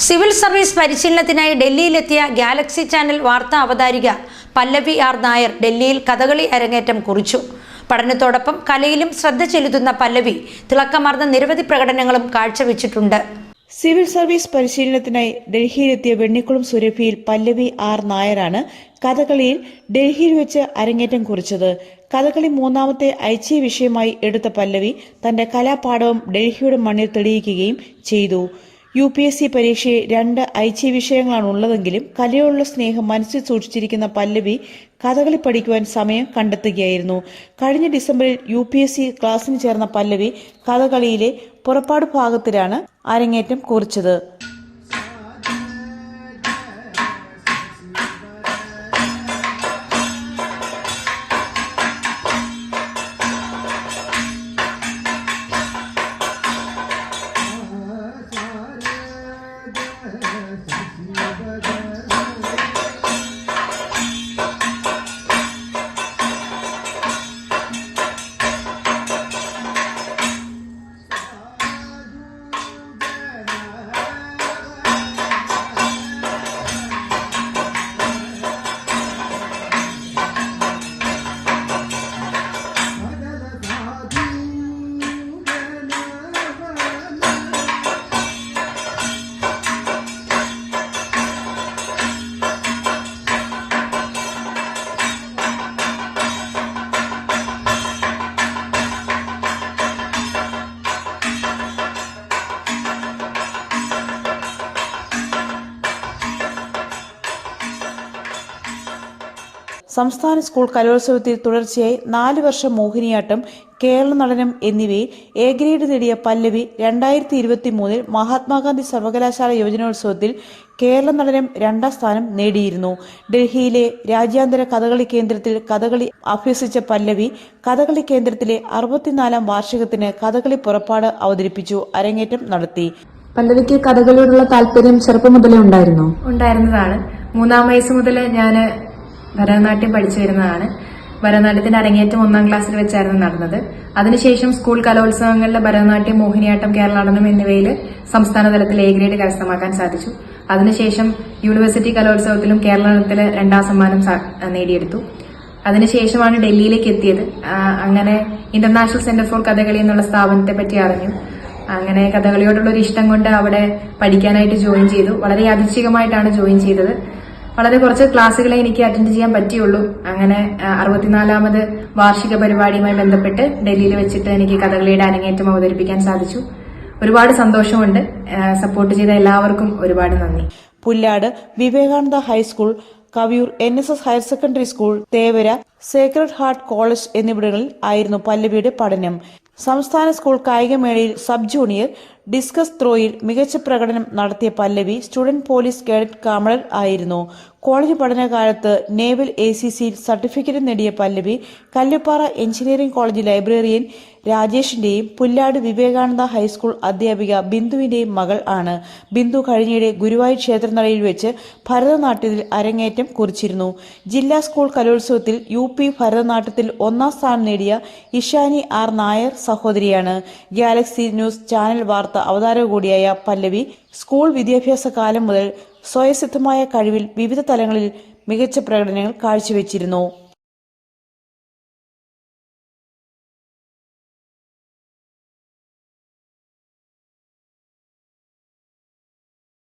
Civil service പരിശീലനത്തിനായി ഡൽഹിയിലെത്തിയ Galaxy channel വാർത്താ അവതാരിക പല്ലവി R Nair ഡൽഹിയിൽ കഥകളി അരങ്ങേറ്റം കുറിച്ചു. പഠനത്തോടൊപ്പം കലയിലും ശ്രദ്ധ ചെലുത്തുന്ന പല്ലവി തിളക്കമാർന്ന നിരവധി പ്രകടനങ്ങളും കാഴ്ചവെച്ചിട്ടുണ്ട്. സിവിൽ സർവീസ് പരിശീലനത്തിനായി ഡൽഹിയിലെത്തിയ വെണ്ണിക്കുളം സുരഭിയിൽ പല്ലവി ആർ നായരാണ് കഥകളിയിൽ ഡൽഹിയിൽ വെച്ച് അരങ്ങേറ്റം കുറിച്ചത്. കഥകളി മൂന്നാമത്തെ ഐച്ഛിക വിഷയമായി എടുത്ത പല്ലവി തന്റെ കലാപാഠവും ഡൽഹിയുടെ മണ്ണിൽ തെളിയിക്കുകയും ചെയ്തു. UPSC പരീക്ഷയിൽ 2 ഐച്ഛിക വിഷയങ്ങളാണ് ഉള്ളതെങ്കിലും കലയോടുള്ള സ്നേഹം മനസ്സിൽ സൂക്ഷിച്ചിരിക്കുന്ന പല്ലവി കഥകളി പഠിക്കുവാൻ സമയം കണ്ടെത്തുകയായിരുന്നു. കഴിഞ്ഞ ഡിസംബറിൽ UPSC ക്ലാസ്സിന് ചേർന്ന പല്ലവി കഥകളിയിലെ പുറപ്പാട് ഭാഗത്തിലാണ് അരങ്ങേറ്റം കുറിച്ചത്. സംസ്ഥാന സ്കൂൾ കലോത്സവത്തിൽ തുടർച്ചയായി 4 വർഷം മോഹിനിയാട്ടം, കേരള നടനം എന്നിവയിൽ എ ഗ്രേഡ് നേടിയ പല്ലവി 2023 മഹാത്മാഗാന്ധി സർവകലാശാല യുവജനോത്സവത്തിൽ കേരള നടനം 2ാം സ്ഥാനം നേടിയിരുന്നു. ഡൽഹിയിലെ രാജ്യാന്തര കഥകളി കേന്ദ്രത്തിൽ കഥകളി അഭ്യസിച്ച പല്ലവി കഥകളി കേന്ദ്രത്തിലെ 64ാം വാർഷികത്തിന് കഥകളി പുറപ്പാട് അവതരിപ്പിച്ചു അരങ്ങേറ്റം നടത്തി. പല്ലവിക്ക് കഥകളിയോടുള്ള താല്പര്യം ചെറുപ്പം മുതലേ ഉണ്ടായിരുന്നതാണ്. 3ാം വയസ്സ് മുതൽ ഞാൻ ഭരതനാട്യം പഠിച്ചു വരുന്നതാണ്. ഭരതനാട്യത്തിന്റെ അരങ്ങേറ്റം 1ാം ക്ലാസ്സിൽ വെച്ചായിരുന്നു നടന്നത്. അതിനുശേഷം സ്കൂൾ കലോത്സവങ്ങളിലെ ഭരതനാട്യം, മോഹിനിയാട്ടം, കേരള നടനം എന്നിവയിൽ സംസ്ഥാന തലത്തിൽ എ ഗ്രേഡ് കരസ്ഥമാക്കാൻ സാധിച്ചു. അതിനുശേഷം യൂണിവേഴ്സിറ്റി കലോത്സവത്തിലും കേരള നടനത്തിൽ 2ാം സമ്മാനം നേടിയെടുത്തു. അതിനുശേഷമാണ് ഡൽഹിയിലേക്ക് എത്തിയത്. അങ്ങനെ ഇന്റർനാഷണൽ സെന്റർ ഫോർ കഥകളി എന്നുള്ള സ്ഥാപനത്തെ പറ്റി അറിഞ്ഞു. അങ്ങനെ കഥകളിയോടുള്ള ഒരു ഇഷ്ടം കൊണ്ട് അവിടെ പഠിക്കാനായിട്ട് ജോയിൻ ചെയ്തു. വളരെ യാദൃച്ഛികമായിട്ടാണ് ജോയിൻ ചെയ്തത്. വളരെ കുറച്ച് ക്ലാസ്സുകളെ എനിക്ക് അറ്റൻഡ് ചെയ്യാൻ പറ്റിയുള്ളൂ. അങ്ങനെ 64ാമത് വാർഷിക പരിപാടിയുമായി ബന്ധപ്പെട്ട് ഡൽഹിയിൽ വെച്ചിട്ട് എനിക്ക് കഥകളിയുടെ അരങ്ങേറ്റം അവതരിപ്പിക്കാൻ സാധിച്ചു. ഒരുപാട് സന്തോഷമുണ്ട്. സപ്പോർട്ട് ചെയ്ത എല്ലാവർക്കും ഒരുപാട് നന്ദി. Pullad Vivekananda high school, Kaviyoor NSS higher secondary school, Thevara sacred heart college എന്നിവിടങ്ങളിൽ ആയിരുന്നു പല്ലവിയുടെ പഠനം. സംസ്ഥാന സ്കൂൾ കായികമേളയിൽ സബ് ജൂനിയർ ഡിസ്കസ് ത്രോയിൽ മികച്ച പ്രകടനം നടത്തിയ Pallavi student police cadet commander ആയിരുന്നു. കോളേജ് പഠനകാലത്ത് നേവൽ ACCയിൽ സർട്ടിഫിക്കറ്റ് നേടിയ Pallavi Kalluppara engineering college librarian രാജേഷിന്റെയും പുല്ലാട് വിവേകാനന്ദ ഹൈസ്കൂൾ അധ്യാപിക ബിന്ദുവിന്റെയും മകൾ ആണ്. ബിന്ദു കഴിഞ്ഞിടെ ഗുരുവായൂർ ക്ഷേത്രനടയിൽ വെച്ച് ഭരതനാട്യത്തിൽ അരങ്ങേറ്റം കുറിച്ചിരുന്നു. ജില്ലാ സ്കൂൾ കലോത്സവത്തിൽ UP ഭരതനാട്യത്തിൽ 1ാം സ്ഥാനം നേടിയ ഇഷാനി ആർ നായർ സഹോദരിയാണ്. ഗാലക്സി ന്യൂസ് ചാനൽ വാർത്ത അവതാരക കൂടിയായ പല്ലവി സ്കൂൾ വിദ്യാഭ്യാസ കാലം മുതൽ സ്വയസിദ്ധമായ കഴിവിൽ വിവിധ തലങ്ങളിൽ മികച്ച പ്രകടനങ്ങൾ കാഴ്ചവെച്ചിരുന്നു.